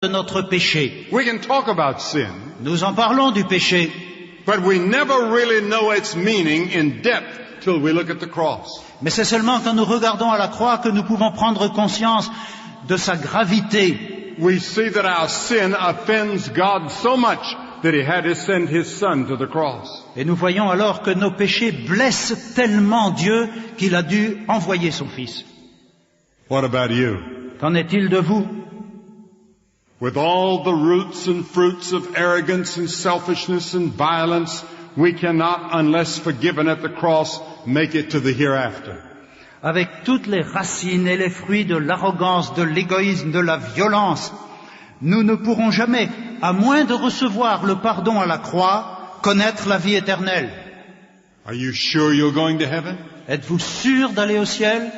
de notre péché. We can talk about sin, Nous en parlons du péché, but we never really know its meaning in depth till we look at the cross. mais c'est seulement quand nous regardons à la croix que nous pouvons prendre conscience de sa gravité. We see that our sin offends God so much that He had to send His Son to the cross. Et nous voyons alors que nos péchés blessent tellement Dieu qu'il a dû envoyer son Fils. What about you? Qu'en est-il de vous? With all the roots and fruits of arrogance and selfishness and violence, we cannot, unless forgiven at the cross, make it to the hereafter. Avec toutes les racines et les fruits de l'arrogance, de l'égoïsme, de la violence, nous ne pourrons jamais, à moins de recevoir le pardon à la croix, connaître la vie éternelle. Are you sure you're going to heaven? Êtes-vous sûr d'aller au ciel?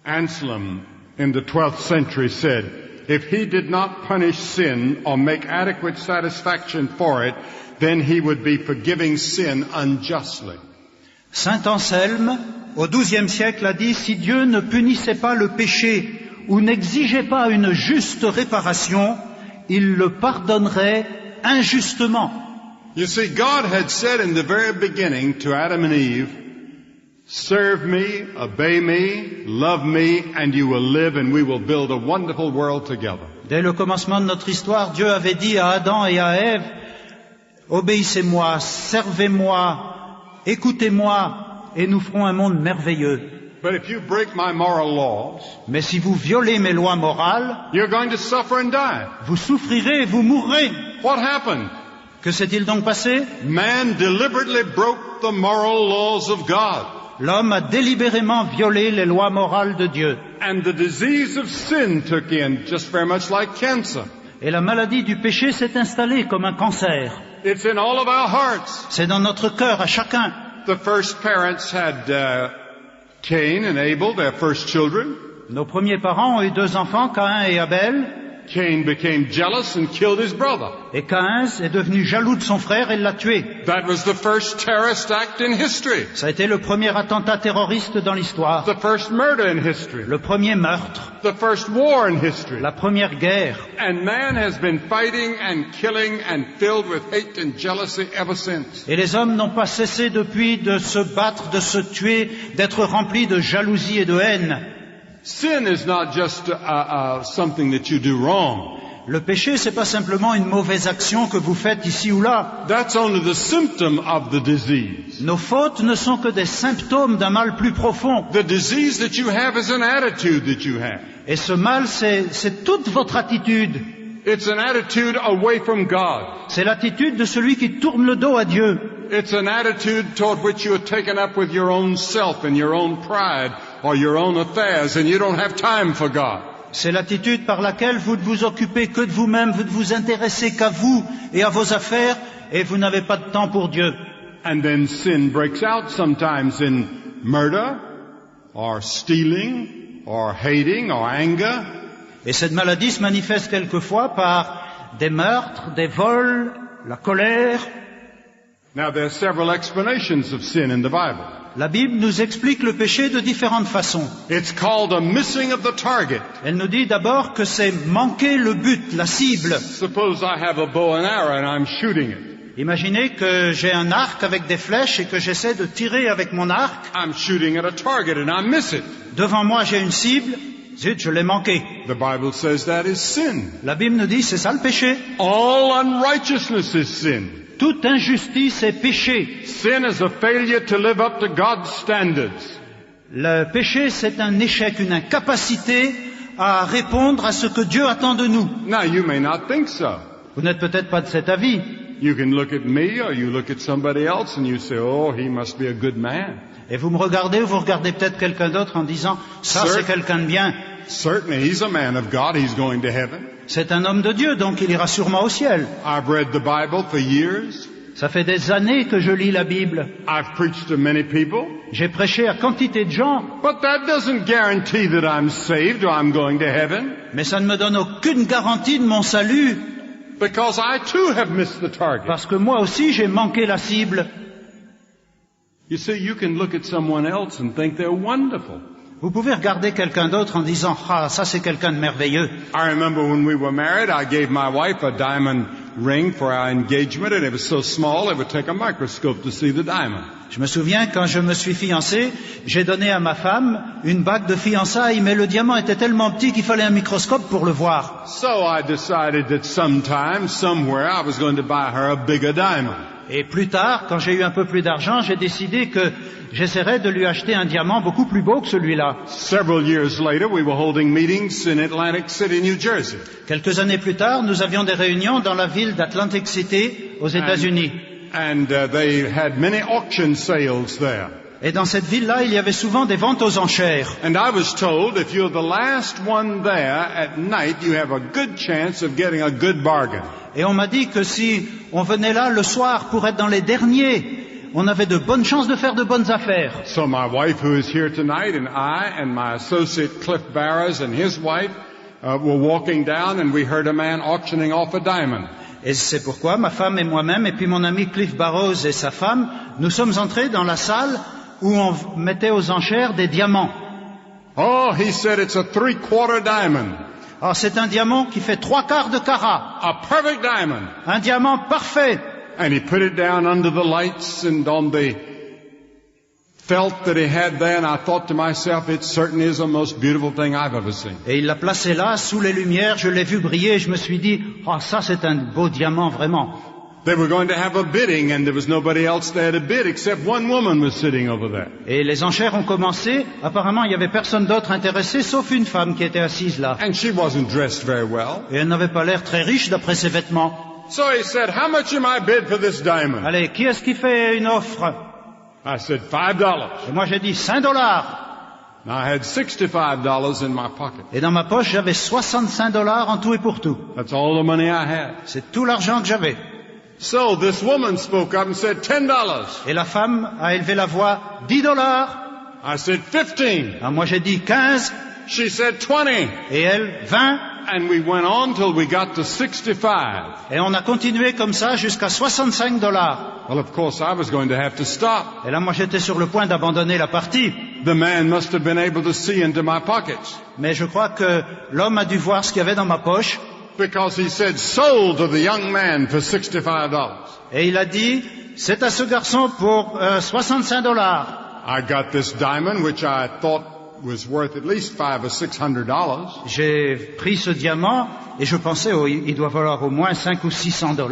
Anselm, in the 12th century, said, if he did not punish sin or make adequate satisfaction for it, then he would be forgiving sin unjustly. Saint Anselme, au XIIe siècle, a dit, si Dieu ne punissait pas le péché ou n'exigeait pas une juste réparation, il le pardonnerait injustement. You see, God had said in the very beginning to Adam and Eve, serve me, obey me, love me, and you will live and we will build a wonderful world together. Dès le commencement de notre histoire, Dieu avait dit à Adam et à Ève, obéissez-moi, servez-moi, écoutez-moi, et nous ferons un monde merveilleux. But if you break my moral laws, Mais si vous violez mes lois morales, you're going to suffer and die. vous souffrirez et vous mourrez. What happened? Que s'est-il donc passé? Man deliberately broke the moral laws of God. L'homme a délibérément violé les lois morales de Dieu. And the disease of sin took in, just very much like cancer. Et la maladie du péché s'est installée comme un cancer. It's in all of our hearts. C'est dans notre cœur à chacun. The first parents had Cain and Abel, their first children. Nos premiers parents ont eu 2 enfants, Caïn et Abel. Cain became jealous and killed his brother. Et Caïn est devenu jaloux de son frère et l'a tué. That was the first terrorist act in history. Ça a été le premier attentat terroriste dans l'histoire. The first murder in history. Le premier meurtre. The first war in history. La première guerre. And man has been fighting and killing and filled with hate and jealousy ever since. Et les hommes n'ont pas cessé depuis de se battre, de se tuer, d'être remplis de jalousie et de haine. Sin is not just something that you do wrong. Le péché, c'est pas simplement une mauvaise action que vous faites ici ou là. That's only the symptom of the disease. Nos fautes ne sont que des symptômes d'un mal plus profond. The disease that you have is an attitude that you have. Et ce mal, c'est toute votre attitude. It's an attitude away from God. C'est l'attitude de celui qui tourne le dos à Dieu. It's an attitude toward which you are taken up with your own self and your own pride or your own affairs and you don't have time for God. C'est l'attitude par laquelle vous ne vous occupez que de vous-même, vous ne vous intéressez qu'à vous et à vos affaires et vous n'avez pas de temps pour Dieu. And then sin breaks out sometimes in murder or stealing or hating or anger. Et cette maladie se manifeste quelquefois par des meurtres, des vols, la colère. Now there are several explanations of sin in the Bible. La Bible nous explique le péché de différentes façons. It's called a missing of the target. Elle nous dit d'abord que c'est manquer le but, la cible. Suppose I have a bow and arrow and I'm shooting it. Imaginez que j'ai un arc avec des flèches et que j'essaie de tirer avec mon arc. I'm shooting at a target and I miss it. Devant moi j'ai une cible. Zut, je l'ai manqué. The Bible says that is sin. La Bible nous dit c'est ça le péché. All unrighteousness is sin. Toute injustice est péché. Sin is a failure to live up to God's standards. Le péché, c'est un échec, une incapacité à répondre à ce que Dieu attend de nous. Now you may not think so. Vous n'êtes peut-être pas de cet avis. You can look at me or you look at somebody else and you say, oh, he must be a good man. Et vous me regardez ou vous regardez peut-être quelqu'un d'autre en disant, ça c'est quelqu'un de bien. Certainly he's a man of God, he's going to heaven. C'est un homme de Dieu, donc il ira sûrement au ciel. I've read the Bible for years. Ça fait des années que je lis la Bible. I've preached to many people. J'ai prêché à quantité de gens. But that doesn't guarantee that I'm saved or I'm going to heaven. Mais ça ne me donne aucune garantie de mon salut. Because I too have missed the target. Parce que moi aussi j'ai manqué la cible. You see, you can look at someone else and think they're wonderful. Vous pouvez regarder quelqu'un d'autre en disant « Ah, ça c'est quelqu'un de merveilleux ». I remember when we were married, I gave my wife a diamond ring for our engagement, and it was so small it would take a microscope to see the diamond. Je me souviens, quand je me suis fiancé, j'ai donné à ma femme une bague de fiançailles, mais le diamant était tellement petit qu'il fallait un microscope pour le voir. So I decided that sometime, somewhere, I was going to buy her a bigger diamond. Et plus tard, quand j'ai eu un peu plus d'argent, j'ai décidé que j'essaierais de lui acheter un diamant beaucoup plus beau que celui-là. Several years later, we were holding meetings in Atlantic City, New Jersey. Quelques années plus tard, nous avions des réunions dans la ville d'Atlantic City, aux États-Unis. And they had many auction sales there. Et dans cette ville-là, il y avait souvent des ventes aux enchères. And I was told if you're the last one there at night, you have a good chance of getting a good bargain. Et on m'a dit que si on venait là le soir pour être dans les derniers, on avait de bonnes chances de faire de bonnes affaires. So my wife, who is here tonight, and I and my associate Cliff Barrows and his wife were walking down, and we heard a man auctioning off a diamond. Et c'est pourquoi ma femme et moi-même, et puis mon ami Cliff Barrows et sa femme, nous sommes entrés dans la salle où on mettait aux enchères des diamants. Oh, he said it's a 3/4 diamond. Alors c'est un diamant qui fait 3/4 de carat. A perfect diamond. Un diamant parfait. And he put it down under the lights and on the felt that he had there, and I thought to myself, it certainly is the most beautiful thing I've ever seen. Et il l'a placé là, sous les lumières, je l'ai vu briller, et je me suis dit, oh, ça c'est un beau diamant, vraiment. They were going to have a bidding, and there was nobody else there to bid except one woman was sitting over there. Et les enchères ont commencé. Apparemment, il n'y avait personne d'autre intéressé, sauf une femme qui était assise là. And she wasn't dressed very well. Et elle n'avait pas l'air très riche d'après ses vêtements. So he said, how much am I bid for this diamond? Allez, qui est-ce qui fait une offre? I said, $5. Et moi j'ai dit $5. And I had $65 in my pocket. Et dans ma poche, j'avais $65 en tout et pour tout. That's all the money I had. C'est tout l'argent que j'avais. So this woman spoke up and said, $10. Et la femme a élevé la voix, $10. I said, 15. Alors moi j'ai dit 15. She said, 20. Et elle, 20. And we went on till we got to 65. Et on a continué comme ça jusqu'à $65. Well, of course, I was going to have to stop. Et là, moi, j'étais sur le point d'abandonner la partie. The man must have been able to see into my pockets. Mais je crois que l'homme a dû voir ce qu'il y avait dans ma poche. Because he said, sold to the young man for $65. Et il a dit, c'est à ce garçon pour $65. I got this diamond, which I thought was worth at least $500 or $600. J'ai pris ce diamant et je pensais, oh, il doit valoir au moins $500 ou $600.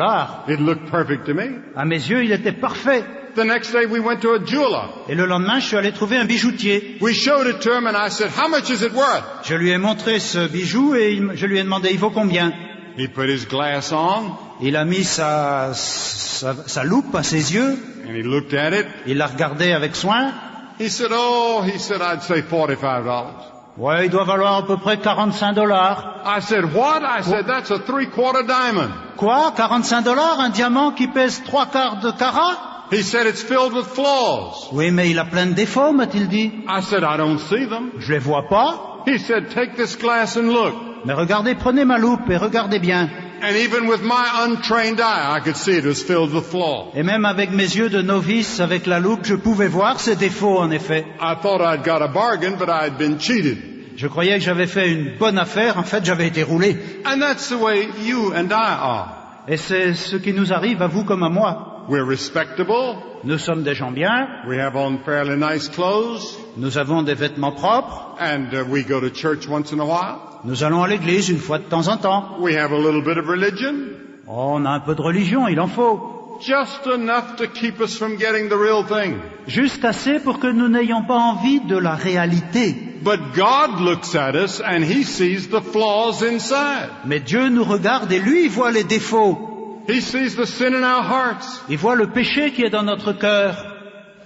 It looked perfect to me. À mes yeux, il était parfait. The next day we went to a jeweler. Et le lendemain, je suis allé trouver un bijoutier. We showed it to him and I said, how much is it worth? Je lui ai montré ce bijou et je lui ai demandé, il vaut combien? He put his glass on. Il a mis sa loupe à ses yeux. And he looked at it. Il l'a regardé avec soin. He said, I'd say $45. Ouais, il doit valoir à peu près $45. I said, what? I said, that's a 3/4 diamond. Quoi? $45? Un diamant qui pèse 3/4 de carat? He said, it's filled with flaws. Oui, mais il a plein de défauts, m'a-t-il dit. I said, I don't see them. Je les vois pas. He said, take this glass and look. Mais regardez, prenez ma loupe et regardez bien. And even with my untrained eye, I could see it was filled with flaws. Et même avec mes yeux de novice, avec la loupe, je pouvais voir ces défauts, en effet. I thought I'd got a bargain, but I had been cheated. Je croyais que j'avais fait une bonne affaire, en fait, j'avais été roulé. And that's the way you and I are. Et c'est ce qui nous arrive à vous comme à moi. We're respectable. Nous sommes des gens bien. We have on fairly nice clothes. Nous avons des vêtements propres. And we go to church once in a while. Nous allons à l'église une fois de temps en temps. We have a little bit of religion. Oh, on a un peu de religion, il en faut. Just enough to keep us from getting the real thing. Juste assez pour que nous n'ayons pas envie de la réalité. But God looks at us and He sees the flaws inside. Mais Dieu nous regarde et lui, il voit les défauts. He sees the sin in our hearts. Il voit le péché qui est dans notre cœur.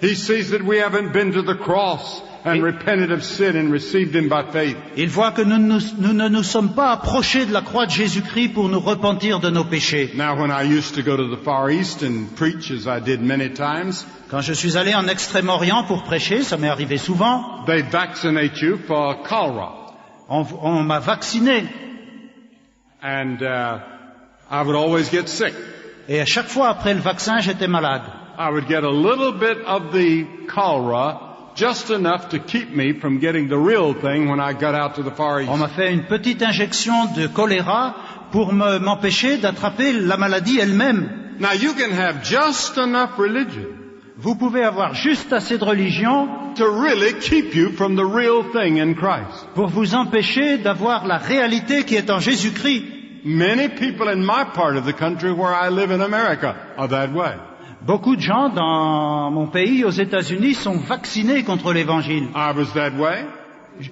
He sees that we haven't been to the cross and repented of sin and received Him by faith. Il voit que nous ne nous sommes pas approchés de la croix de Jésus-Christ pour nous repentir de nos péchés. Now, when I used to go to the Far East and preach, as I did many times, Quand je suis allé en Extrême-Orient pour prêcher, ça m'est arrivé souvent, they vaccinate you for cholera. on m'a vacciné. And I would always get sick. Et à chaque fois après le vaccin, j'étais malade. I would get a little bit of the cholera just enough to keep me from getting the real thing when I got out to the Far East. On m'a fait une petite injection de choléra pour m'empêcher d'attraper la maladie elle-même. Now you can have just enough religion Vous pouvez avoir juste assez de religion to really keep you from the real thing in Christ. pour vous empêcher d'avoir la réalité qui est en Jésus-Christ. Many people in my part of the country where I live in America are that way. Beaucoup de gens dans mon pays, aux États-Unis, sont vaccinés contre l'Évangile. I was that way.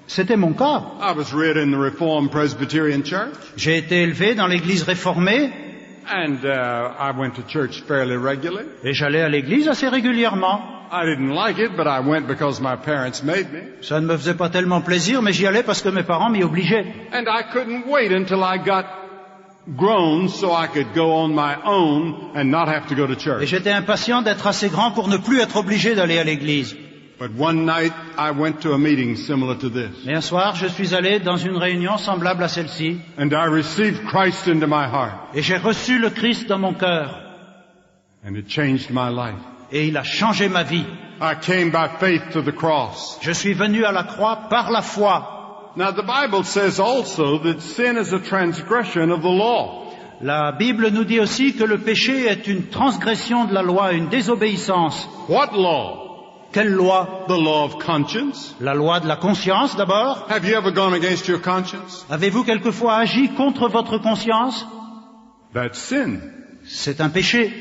C'était mon cas. I was reared in the Reformed Presbyterian Church, J'ai été élevé dans l'Église réformée and I went to church fairly regularly. et j'allais à l'Église assez régulièrement. I didn't like it, but I went because my parents made me. Ça ne me faisait pas tellement plaisir, mais j'y allais parce que mes parents m'y obligeaient. And I couldn't wait until I got grown so I could go on my own and not have to go to Et church. j'étais impatient d'être assez grand pour ne plus être obligé d'aller à l'église. But one night I went to a meeting similar to this, Mais un soir, je suis allé dans une réunion semblable à celle-ci, and I received Christ into my heart, et j'ai reçu le Christ dans mon cœur, and it changed my life. et il a changé ma vie. I came by faith to the cross. Je suis venu à la croix par la foi. Now the Bible says also that sin is a transgression of the law. La Bible nous dit aussi que le péché est une transgression de la loi, une désobéissance. What law? Quelle loi? The law of conscience. La loi de la conscience d'abord. Have you ever gone against your conscience? Avez-vous quelquefois agi contre votre conscience? That's sin. C'est un péché.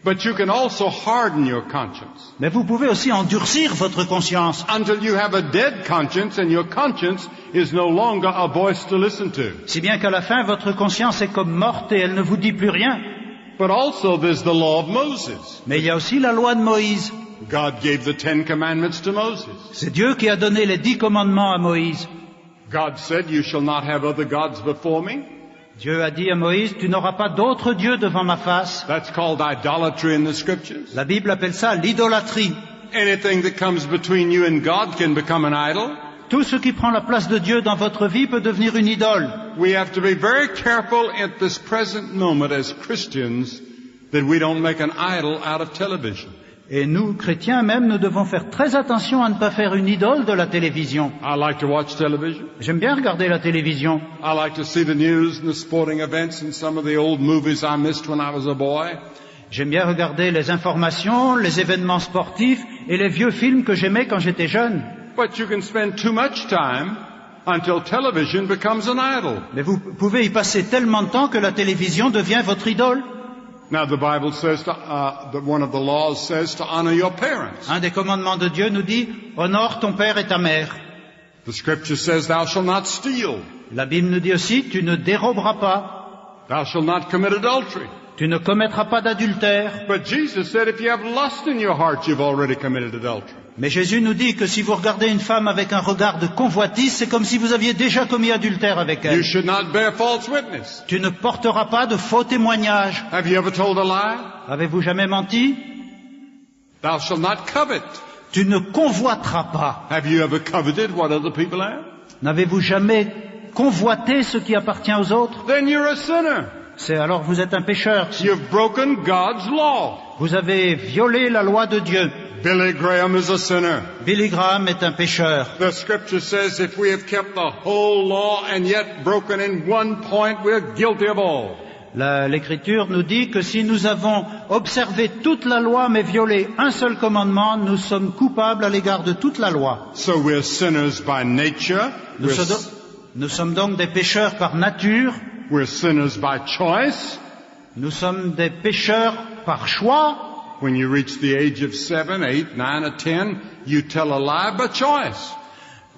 But you can also harden your conscience Mais vous pouvez aussi endurcir votre conscience until you have a dead conscience and your conscience is no longer a voice to listen to. si bien qu'à la fin, votre conscience est comme morte et elle ne vous dit plus rien. But also there's the law of Moses. Mais il y a aussi la loi de Moïse. God gave the 10 commandments to Moses. C'est Dieu qui a donné les 10 commandements à Moïse. God said, you shall not have other gods before me. Dieu a dit à Moïse, tu n'auras pas d'autre Dieu devant ma face. That's called idolatry in the scriptures. La Bible appelle ça l'idolâtrie. Anything that comes between you and God can become an idol. Tout ce qui prend la place de Dieu dans votre vie peut devenir une idole. We have to be very careful at this present moment as Christians that we don't make an idol out of television. Et nous, chrétiens même, nous devons faire très attention à ne pas faire une idole de la télévision. I like to watch television. J'aime bien regarder la télévision. I like to see the news and the sporting events and some of the old movies I missed when I was a boy. J'aime bien regarder les informations, les événements sportifs et les vieux films que j'aimais quand j'étais jeune. But you can spend too much time until television becomes an idol. Mais vous pouvez y passer tellement de temps que la télévision devient votre idole. Now the Bible says that one of the laws says to honor your parents. Un des commandements de Dieu nous dit, honore ton père et ta mère. The scripture says thou shalt not steal. La Bible nous dit aussi, tu ne déroberas pas, Thou shalt not commit adultery. tu ne commettras pas d'adultère. But Jesus said if you have lust in your heart, you've already committed adultery. Mais Jésus nous dit que si vous regardez une femme avec un regard de convoitise, c'est comme si vous aviez déjà commis adultère avec You elle. should not bear false witness. Tu ne porteras pas de faux témoignages. Have you ever told a lie? Avez-vous jamais menti? Thou shalt not covet. Tu ne convoiteras pas. Have you ever coveted what other people have? N'avez-vous jamais convoité ce qui appartient aux autres? Then you're a sinner. C'est alors vous êtes un pécheur. You've broken God's law. Vous avez violé la loi de Dieu. Billy Graham is a sinner. Billy Graham est un pécheur. The scripture says if we have kept the whole law and yet broken in one point, we're guilty of all. L'Écriture nous dit que si nous avons observé toute la loi mais violé un seul commandement, nous sommes coupables à l'égard de toute la loi. So we're sinners by nature. Nous sommes donc des pécheurs par nature. We're sinners by choice. Nous sommes des pécheurs par choix. When you reach the age of 7, 8, 9, or 10, you tell a lie by choice.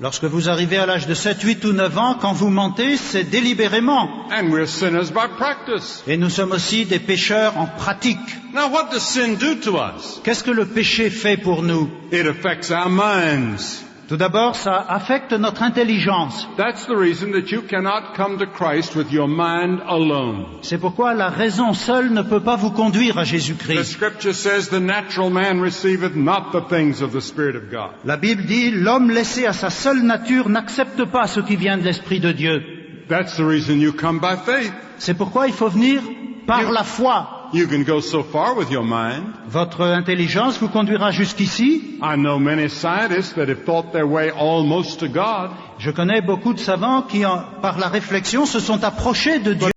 Lorsque vous arrivez à l'âge de 7, 8 ou 9 ans, quand vous mentez, c'est délibérément. And we're sinners by practice. Et nous sommes aussi des pécheurs en pratique. Now what does sin do to us? Qu'est-ce que le péché fait pour nous? It affects our minds. Tout d'abord, ça affecte notre intelligence. That's the reason that you cannot come to Christ with your mind alone. C'est pourquoi la raison seule ne peut pas vous conduire à The Jésus-Christ. scripture says the natural man receiveth not the things of the Spirit of God. La Bible dit, l'homme laissé à sa seule nature n'accepte pas ce qui vient de l'Esprit de Dieu. That's the reason you come by faith. C'est pourquoi il faut venir par la foi. You can go so far with your mind. votre intelligence vous conduira jusqu'ici. I know many scientists that have thought their way almost to God. Je connais beaucoup de savants qui, par la réflexion, se sont approchés de Dieu.